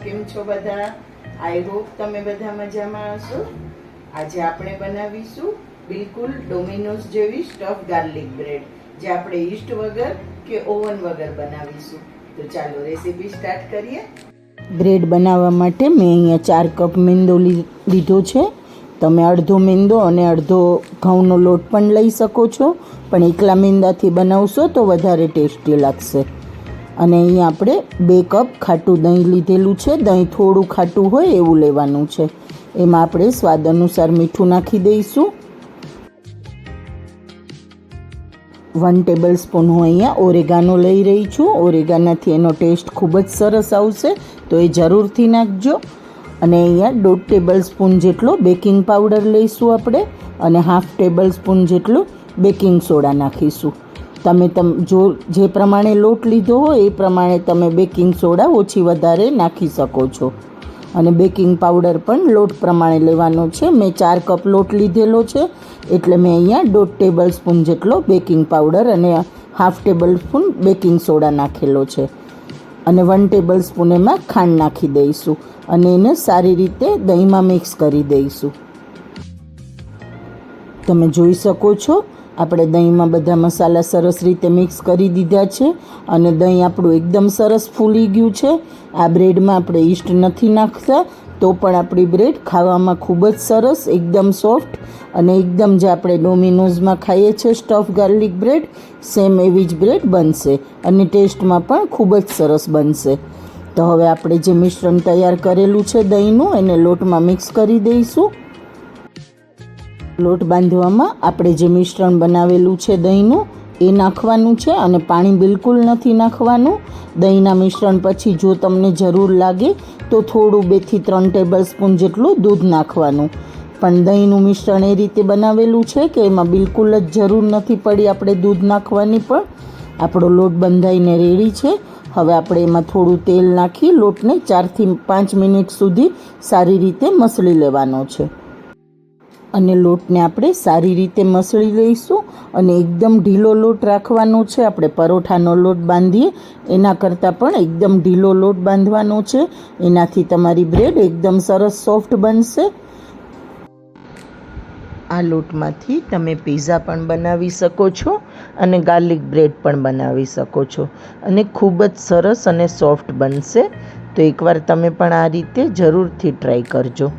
કેમ છો બધા? આઈ હોપ તમે બધા મજામાં હશો. આજે આપણે બનાવીશું બિલકુલ ડોમિનોઝ જેવી સ્ટફ ગાર્લિક બ્રેડ, જે આપણે ઈસ્ટ વગર કે ઓવન વગર બનાવીશું. તો ચાલો રેસીપી સ્ટાર્ટ કરીએ. બ્રેડ બનાવવા માટે મેં અહીંયા 4 કપ મેંદો લીધો છે. તમે અડધો મેંદો અને અડધો ઘઉંનો લોટ પણ લઈ શકો છો, પણ એકલા મેંદાથી બનાવશો તો વધારે ટેસ્ટી લાગશે. અને અહીંયા આપણે 2 કપ ખાટું દહીં લીધેલું છે. દહીં થોડું ખાટું હોય એવું લેવાનું છે. એમાં આપણે સ્વાદ અનુસાર મીઠું નાખી દઈશું. 1 ટેબલ સ્પૂન હું અહીંયા ઓરેગાનો લઈ રહી છું. ઓરેગાનાથી એનો ટેસ્ટ ખૂબ જ સરસ આવશે, તો એ જરૂરથી નાખજો. અને અહીંયા 1.5 ટેબલ સ્પૂન જેટલો બેકિંગ પાવડર લઈશું આપણે, અને 1/2 ટેબલ સ્પૂન જેટલો બેકિંગ સોડા નાખીશું. તમે જે પ્રમાણે લોટ લીધો હોય એ પ્રમાણે તમે બેકિંગ સોડા ઓછી વધારે નાખી શકો છો. અને બેકિંગ પાવડર પણ લોટ પ્રમાણે લેવાનો છે. મેં 4 કપ લોટ લીધેલો છે, એટલે મેં અહીંયા 1.5 ટેબલ સ્પૂન જેટલો બેકિંગ પાવડર અને 1/2 ટેબલ સ્પૂન બેકિંગ સોડા નાખેલો છે. અને 1 ટેબલ સ્પૂન એમાં ખાંડ નાખી દઈશું અને એને સારી રીતે દહીંમાં મિક્સ કરી દઈશું. તમે જોઈ શકો છો, આપણે દહીંમાં બધા મસાલા સરસ રીતે મિક્સ કરી દીધા છે અને દહીં આપણું એકદમ સરસ ફૂલી ગયું છે. આ બ્રેડમાં આપણે ઈસ્ટ નથી નાખતા, તો પણ આપણી બ્રેડ ખાવામાં ખૂબ જ સરસ, એકદમ સોફ્ટ અને એકદમ જે આપણે ડોમિનોઝમાં ખાઈએ છીએ સ્ટફ ગાર્લિક બ્રેડ, સેમ એવી જ બ્રેડ બનશે અને ટેસ્ટમાં પણ ખૂબ જ સરસ બનશે. તો હવે આપણે જે મિશ્રણ તૈયાર કરેલું છે દહીંનું, એને લોટમાં મિક્સ કરી દઈશું. લોટ બાંધવામાં આપણે જે મિશ્રણ બનાવેલું છે દહીંનું એ નાખવાનું છે અને પાણી બિલકુલ નથી નાખવાનું. દહીંના મિશ્રણ પછી જો તમને જરૂર લાગે તો થોડું 2 થી 3 ટેબલ સ્પૂન જેટલું દૂધ નાખવાનું. પણ દહીંનું મિશ્રણ એ રીતે બનાવેલું છે કે એમાં બિલકુલ જ જરૂર નથી પડી આપણે દૂધ નાખવાની. પણ આપણો લોટ બંધાઈને રેડી છે. હવે આપણે એમાં થોડું તેલ નાખી લોટને 4 થી 5 મિનિટ સુધી સારી રીતે મસળી લેવાનો છે. અને લોટને આપણે સારી રીતે મસળી લઈશું અને એકદમ ઢીલો લોટ રાખવાનો છે. આપણે પરોઠાનો લોટ બાંધીએ એના કરતાં પણ એકદમ ઢીલો લોટ બાંધવાનો છે. એનાથી તમારી બ્રેડ એકદમ સરસ સોફ્ટ બનશે. આ લોટમાંથી તમે પિઝા પણ બનાવી શકો છો અને ગાર્લિક બ્રેડ પણ બનાવી શકો છો અને ખૂબ જ સરસ અને સોફ્ટ બનશે. તો એકવાર તમે પણ આ રીતે જરૂરથી ટ્રાય કરજો.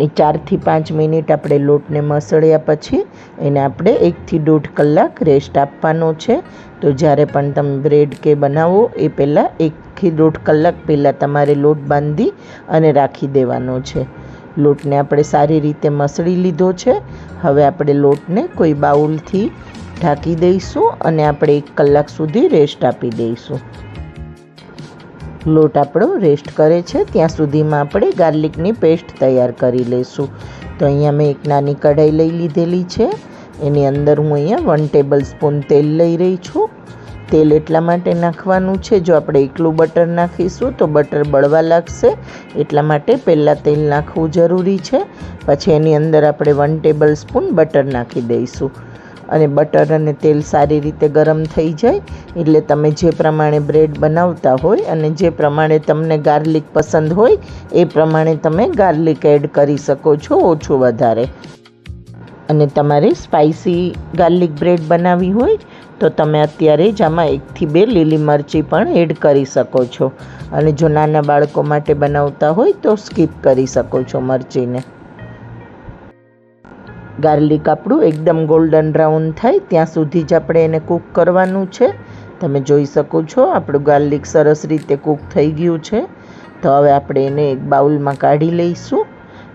ને 4 થી 5 મિનિટ આપણે લોટને મસળ્યા પછી એને આપણે 1 થી 1.5 કલાક રેસ્ટ આપવાનો છે. તો જ્યારે પણ તમે બ્રેડ કે બનાવો એ પહેલાં 1 થી 1.5 કલાક પહેલાં તમારે લોટ બાંધી અને રાખી દેવાનો છે. લોટને આપણે સારી રીતે મસળી લીધો છે. હવે આપણે લોટને કોઈ બાઉલથી ઢાંકી દઈશું અને આપણે 1 કલાક સુધી રેસ્ટ આપી દઈશું. લોટ આપણો રેસ્ટ કરે છે ત્યાં સુધીમાં આપણે ગાર્લિકની પેસ્ટ તૈયાર કરી લઈશું. તો અહીંયા મેં એક નાની કઢાઈ લઈ લીધેલી છે. એની અંદર હું અહીંયા 1 ટેબલ સ્પૂન તેલ લઈ રહી છું. તેલ એટલા માટે નાખવાનું છે, જો આપણે એકલું બટર નાખીશું તો બટર બળવા લાગશે, એટલા માટે પહેલાં તેલ નાખવું જરૂરી છે. પછી એની અંદર આપણે 1 ટેબલ સ્પૂન બટર નાખી દઈશું. અને બટર અને તેલ સારી રીતે ગરમ થઈ જાય એટલે તમે જે પ્રમાણે બ્રેડ બનાવતા હોય અને જે પ્રમાણે તમને ગાર્લિક પસંદ હોય એ પ્રમાણે તમે ગાર્લિક એડ કરી શકો છો, ઓછું વધારે. અને તમારે સ્પાઇસી ગાર્લિક બ્રેડ બનાવવી હોય તો તમે અત્યારે જ આમાં 1 થી 2 લીલી મરચી પણ એડ કરી શકો છો. અને જો નાના બાળકો માટે બનાવતા હોય તો સ્કીપ કરી શકો છો મરચીને. ગાર્લિક આપણું એકદમ ગોલ્ડન બ્રાઉન થાય ત્યાં સુધી જ આપણે એને કૂક કરવાનું છે. તમે જોઈ શકો છો આપણું ગાર્લિક સરસ રીતે કૂક થઈ ગયું છે. તો હવે આપણે એને એક બાઉલમાં કાઢી લઈશું.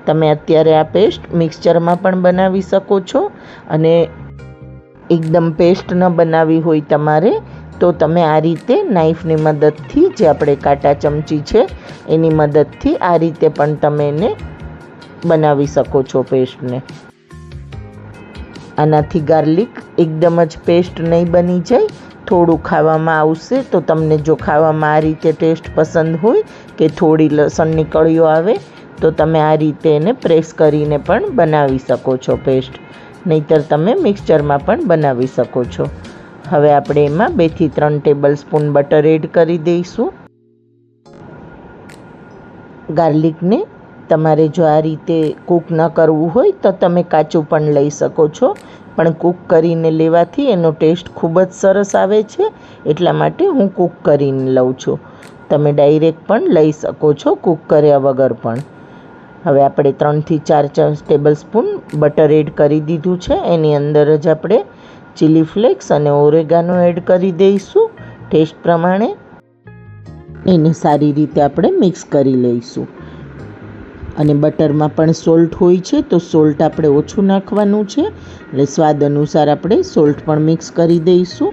તમે અત્યારે આ પેસ્ટ મિક્સચરમાં પણ બનાવી શકો છો અને એકદમ પેસ્ટ ન બનાવી હોય તમારે તો તમે આ રીતે નાઈફની મદદથી, જે આપણે કાંટા ચમચી છે એની મદદથી આ રીતે પણ તમે એને બનાવી શકો છો પેસ્ટને. આનાથી ગાર્લિક એકદમ જ પેસ્ટ નહીં બની જાય, થોડું ખાવામાં આવશે. તો તમને જો ખાવામાં આ રીતે ટેસ્ટ પસંદ હોય કે થોડી લસણની કળીઓ આવે તો તમે આ રીતે એને પ્રેસ કરીને પણ બનાવી શકો છો પેસ્ટ, નહીંતર તમે મિક્સચરમાં પણ બનાવી શકો છો. હવે આપણે એમાં 2 થી 3 ટેબલ સ્પૂન બટર એડ કરી દઈશું. ગાર્લિકને તમારે જો આ રીતે કૂક ન કરવું હોય તો તમે કાચું પણ લઈ શકો છો, પણ કૂક કરીને લેવાથી એનો ટેસ્ટ ખૂબ જ સરસ આવે છે, એટલા માટે હું કૂક કરીને લઉં છું. તમે ડાયરેક્ટ પણ લઈ શકો છો કૂક કર્યા વગર પણ. હવે આપણે 3 થી 4 ટેબલ સ્પૂન બટર એડ કરી દીધું છે. એની અંદર જ આપણે ચીલી ફ્લેક્સ અને ઓરેગાનો એડ કરી દઈશું ટેસ્ટ પ્રમાણે. એને સારી રીતે આપણે મિક્સ કરી લઈશું. અને બટરમાં પણ સોલ્ટ હોય છે, તો સોલ્ટ આપણે ઓછું નાખવાનું છે, એટલે સ્વાદ અનુસાર આપણે સોલ્ટ પણ મિક્સ કરી દઈશું.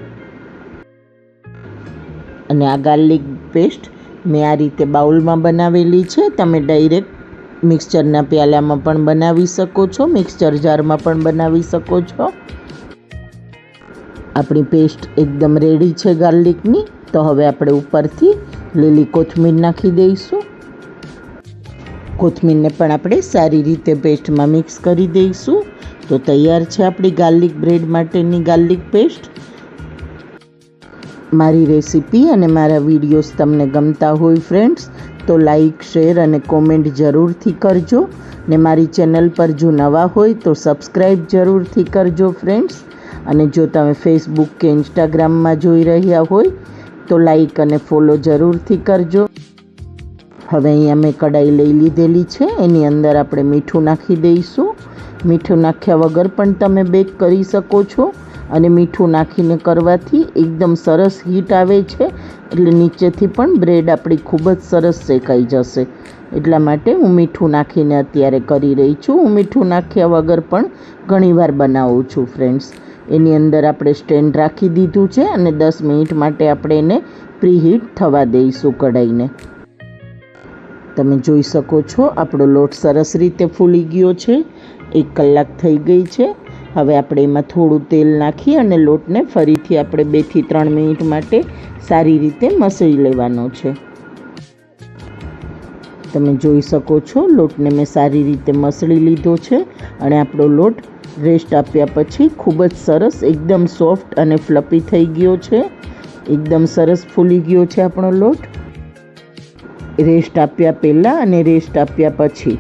અને આ ગાર્લિક પેસ્ટ મેં આ રીતે બાઉલમાં બનાવેલી છે. તમે ડાયરેક્ટ મિક્સચરના પ્યાલામાં પણ બનાવી શકો છો, મિક્સચર જારમાં પણ બનાવી શકો છો. આપણી પેસ્ટ એકદમ રેડી છે ગાર્લિકની. તો હવે આપણે ઉપરથી લીલી કોથમીર નાખી દઈશું. કોથમીરને પણ આપણે સારી રીતે પેસ્ટમાં મિક્સ કરી દઈશું. તો તૈયાર છે આપણી ગાર્લિક બ્રેડ માટેની ગાર્લિક પેસ્ટ. મારી રેસીપી અને મારા વિડીયોઝ તમને ગમતા હોય ફ્રેન્ડ્સ, તો લાઈક, શેર અને કોમેન્ટ જરૂરથી કરજો. ને મારી ચેનલ પર જો નવા હોય તો સબસ્ક્રાઈબ જરૂરથી કરજો ફ્રેન્ડ્સ. અને જો તમે ફેસબુક કે ઇન્સ્ટાગ્રામમાં જોઈ રહ્યા હોય તો લાઈક અને ફોલો જરૂરથી કરજો. હવે અહીંયા મેં કઢાઈ લઈ લીધેલી છે. એની અંદર આપણે મીઠું નાખી દઈશું. મીઠું નાખ્યા વગર પણ તમે બેક કરી શકો છો. અને મીઠું નાખીને કરવાથી એકદમ સરસ હીટ આવે છે, એટલે નીચેથી પણ બ્રેડ આપણી ખૂબ જ સરસ શેકાઈ જશે. એટલા માટે હું મીઠું નાખીને અત્યારે કરી રહી છું. હું મીઠું નાખ્યા વગર પણ ઘણીવાર બનાવું છું ફ્રેન્ડ્સ. એની અંદર આપણે સ્ટેન્ડ રાખી દીધું છે અને 10 મિનિટ માટે આપણે એને પ્રીહીટ થવા દઈશું કઢાઈને. તમે જોઈ શકો છો આપણો લોટ સરસ રીતે ફૂલી ગયો છે. 1 કલાક થઈ ગઈ છે. હવે આપણે એમાં થોડું તેલ નાખી અને લોટને ફરીથી આપણે 2 થી 3 મિનિટ માટે સારી રીતે મસળી લેવાનો છે. તમે જોઈ શકો છો લોટને મેં સારી રીતે મસળી લીધો છે. અને આપણો લોટ રેસ્ટ આપ્યા પછી ખૂબ જ સરસ એકદમ સોફ્ટ અને ફ્લફી થઈ ગયો છે. એકદમ સરસ ફૂલી ગયો છે આપણો લોટ. રેસ્ટ આપ્યા પહેલાં અને રેસ્ટ આપ્યા પછી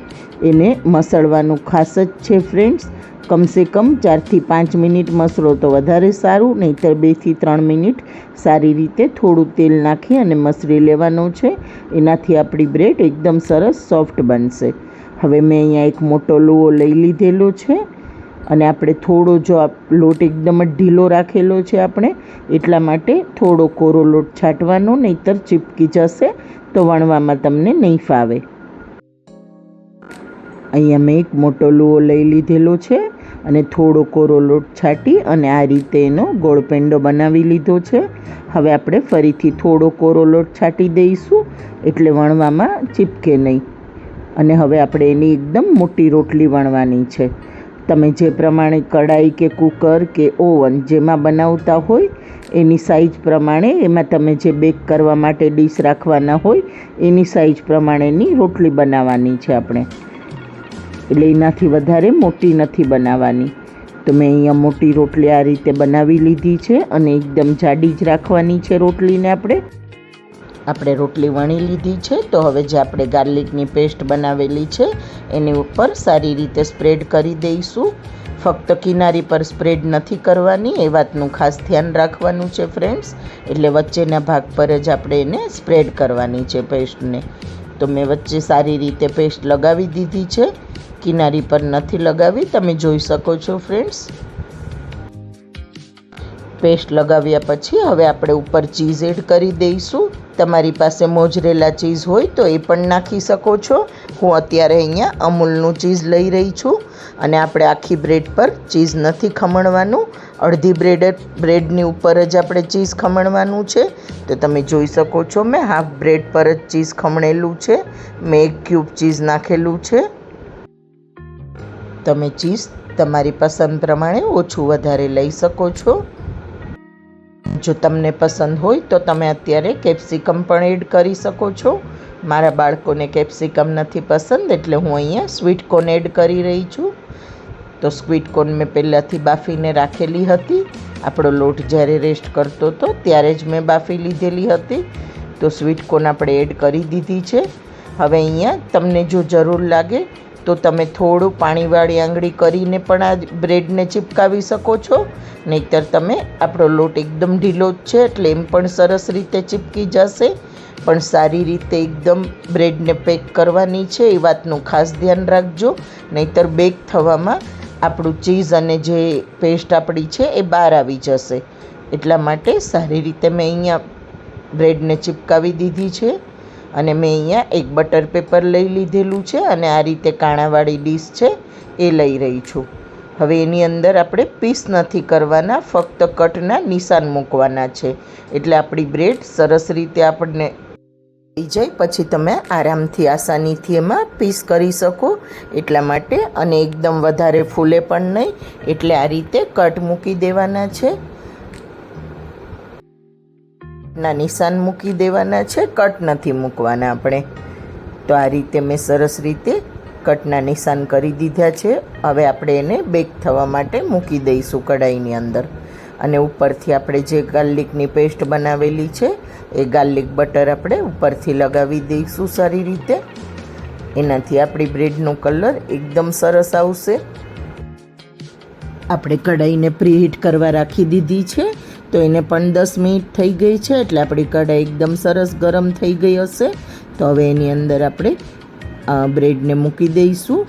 એને મસળવાનું ખાસ જ છે ફ્રેન્ડ્સ. કમસે કમ 4 થી 5 મિનિટ મસળો તો વધારે સારું, નહીંતર 2 થી 3 મિનિટ સારી રીતે થોડું તેલ નાખી અને મસળી લેવાનું છે. એનાથી આપણી બ્રેડ એકદમ સરસ સોફ્ટ બનશે. હવે મેં અહીંયા એક મોટો લુઓ લઈ લીધેલો છે. અને આપણે થોડો જો લોટ એકદમ જ ઢીલો રાખેલો છે આપણે, એટલા માટે થોડો કોરો લોટ છાંટવાનો, નહીંતર ચીપકી જશે તો વણવામાં તમને નહીં ફાવે. અહીંયા મેં એક મોટો લુઓ લઈ લીધેલો છે અને થોડો કોરો લોટ છાંટી અને આ રીતે એનો ગોળ પેંડો બનાવી લીધો છે. હવે આપણે ફરીથી થોડો કોરો લોટ છાંટી દઈશું, એટલે વણવામાં ચીપકે નહીં. અને હવે આપણે એની એકદમ મોટી રોટલી વણવાની છે. તમે જે પ્રમાણે કઢાઈ કે કુકર કે ઓવન જેમાં બનાવતા હોય એની સાઇઝ પ્રમાણે, એમાં તમે જે બેક કરવા માટે ડીશ રાખવાના હોય એની સાઇઝ પ્રમાણેની રોટલી બનાવવાની છે આપણે. એટલે એનાથી વધારે મોટી નથી બનાવવાની. તો મેં અહીંયા મોટી રોટલી આ રીતે બનાવી લીધી છે અને એકદમ જાડી જ રાખવાની છે રોટલીને આપણે રોટલી વણી લીધી છે. તો હવે જે આપણે ગાર્લિકની પેસ્ટ બનાવેલી છે એની ઉપર સારી રીતે સ્પ્રેડ કરી દઈશું. ફક્ત કિનારી પર સ્પ્રેડ નથી કરવાની, એ વાતનું ખાસ ધ્યાન રાખવાનું છે ફ્રેન્ડ્સ. એટલે વચ્ચેના ભાગ પર જ આપણે એને સ્પ્રેડ કરવાની છે પેસ્ટને. તો મેં વચ્ચે સારી રીતે પેસ્ટ લગાવી દીધી છે, કિનારી પર નથી લગાવી. તમે જોઈ શકો છો ફ્રેન્ડ્સ. પેસ્ટ લગાવ્યા પછી હવે આપણે ઉપર ચીઝ એડ કરી દઈશું. તમારી પાસે મોઝરેલા ચીઝ હોય તો એ પણ નાખી શકો છો. હું અત્યારે અહીંયા અમૂલનું ચીઝ લઈ રહી છું. અને આપણે આખી બ્રેડ પર ચીઝ નથી ખમણવાનું, અડધી બ્રેડની ઉપર જ આપણે ચીઝ ખમણવાનું છે. તો તમે જોઈ શકો છો મેં હાફ બ્રેડ પર જ ચીઝ ખમણેલું છે. મેં 1 ક્યુબ ચીઝ નાખેલું છે. તમે ચીઝ તમારી પસંદ પ્રમાણે ઓછું વધારે લઈ શકો છો. જો તમને પસંદ હોય તો તમે અત્યારે કેપ્સિકમ પણ એડ કરી શકો છો. મારા બાળકોને કેપ્સિકમ નથી પસંદ, એટલે હું અહીંયા સ્વીટ કોર્ન એડ કરી રહી છું. તો સ્વીટ કોર્ન મેં પહેલાંથી બાફીને રાખેલી હતી. આપણો લોટ જ્યારે રેસ્ટ કરતો હતો ત્યારે જ મેં બાફી લીધેલી હતી. તો સ્વીટ કોર્ન આપણે એડ કરી દીધી છે. હવે અહીંયા તમને જો જરૂર લાગે તો તમે થોડું પાણીવાળી આંગળી કરીને પણ આ બ્રેડને ચીપકાવી શકો છો, નહીંતર તમે આપણો લોટ એકદમ ઢીલો જ છે એટલે એમ પણ સરસ રીતે ચીપકી જશે. પણ સારી રીતે એકદમ બ્રેડને પેક કરવાની છે એ વાતનું ખાસ ધ્યાન રાખજો, નહીંતર બેક થવામાં આપણું ચીઝ અને જે પેસ્ટ આપણી છે એ બહાર આવી જશે. એટલા માટે સારી રીતે મેં અહીંયા બ્રેડને ચીપકાવી દીધી છે અને મેં અહીંયા એક બટર પેપર લઈ લીધેલું છે અને આ રીતે કાણાવાળી ડીશ છે એ લઈ રહી છું. હવે એની અંદર આપણે પીસ નથી કરવાના, ફક્ત કટના નિશાન મૂકવાના છે, એટલે આપણી બ્રેડ સરસ રીતે આપણને થઈ જાય. પછી તમે આરામથી આસાનીથી એમાં પીસ કરી શકો એટલા માટે, અને એકદમ વધારે ફૂલે પણ નહીં, એટલે આ રીતે કટ મૂકી દેવાના છે, ના નિશાન મૂકી દેવાના છે, કટ નથી મૂકવાના આપણે. તો આ રીતે મેં સરસ રીતે કટના નિશાન કરી દીધા છે. હવે આપણે એને બેક થવા માટે મૂકી દઈશું કઢાઈની અંદર, અને ઉપરથી આપણે જે ગાર્લિકની પેસ્ટ બનાવેલી છે એ ગાર્લિક બટર આપણે ઉપરથી લગાવી દઈશું સારી રીતે. એનાથી આપણી બ્રેડનો કલર એકદમ સરસ આવશે. આપણે કઢાઈને પ્રીહીટ કરવા રાખી દીધી છે, તો એને પણ 10 મિનિટ થઈ ગઈ છે, એટલે આપણી કઢાઈ એકદમ સરસ ગરમ થઈ ગઈ હશે. તો હવે એની અંદર આપણે બ્રેડને મૂકી દઈશું.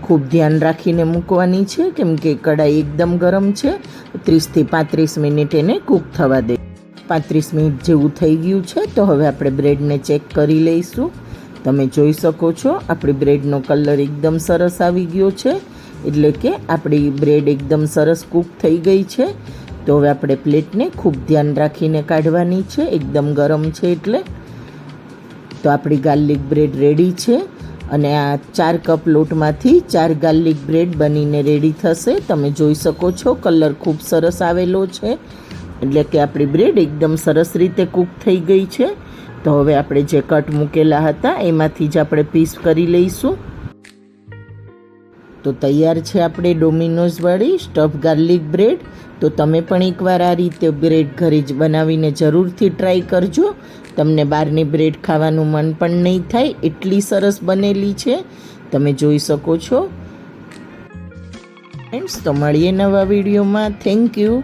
ખૂબ ધ્યાન રાખીને મૂકવાની છે, કેમ કે કઢાઈ એકદમ ગરમ છે. 30 થી 35 મિનિટ એને કૂક થવા દે. 35 મિનિટ જેવું થઈ ગયું છે, તો હવે આપણે બ્રેડને ચેક કરી લઈશું. તમે જોઈ શકો છો આપણી બ્રેડનો કલર એકદમ સરસ આવી ગયો છે, એટલે કે આપણી બ્રેડ એકદમ સરસ કૂક થઈ ગઈ છે. તો હવે આપણે પ્લેટને ખૂબ ધ્યાન રાખીને કાઢવાની છે, એકદમ ગરમ છે એટલે. તો આપણી ગાર્લિક બ્રેડ રેડી છે, અને આ 4 કપ લોટમાંથી 4 ગાર્લિક બ્રેડ બનીને રેડી થશે. તમે જોઈ શકો છો કલર ખૂબ સરસ આવેલો છે, એટલે કે આપણી બ્રેડ એકદમ સરસ રીતે કૂક થઈ ગઈ છે. તો હવે આપણે જે કટ મૂકેલા હતા એમાંથી જ આપણે પીસ કરી લઈશું. તો તૈયાર છે આપણે ડોમિનોઝવાળી સ્ટફ ગાર્લિક બ્રેડ. તો તમે પણ એકવાર આ રીતે બ્રેડ ઘરે જ બનાવીને જરૂરથી ટ્રાય કરજો. તમને બહારની બ્રેડ ખાવાનું મન પણ નહીં થાય, એટલી સરસ બનેલી છે, તમે જોઈ શકો છો. ફ્રેન્ડ્સ, તો મળીએ નવા વિડીયોમાં. Thank you.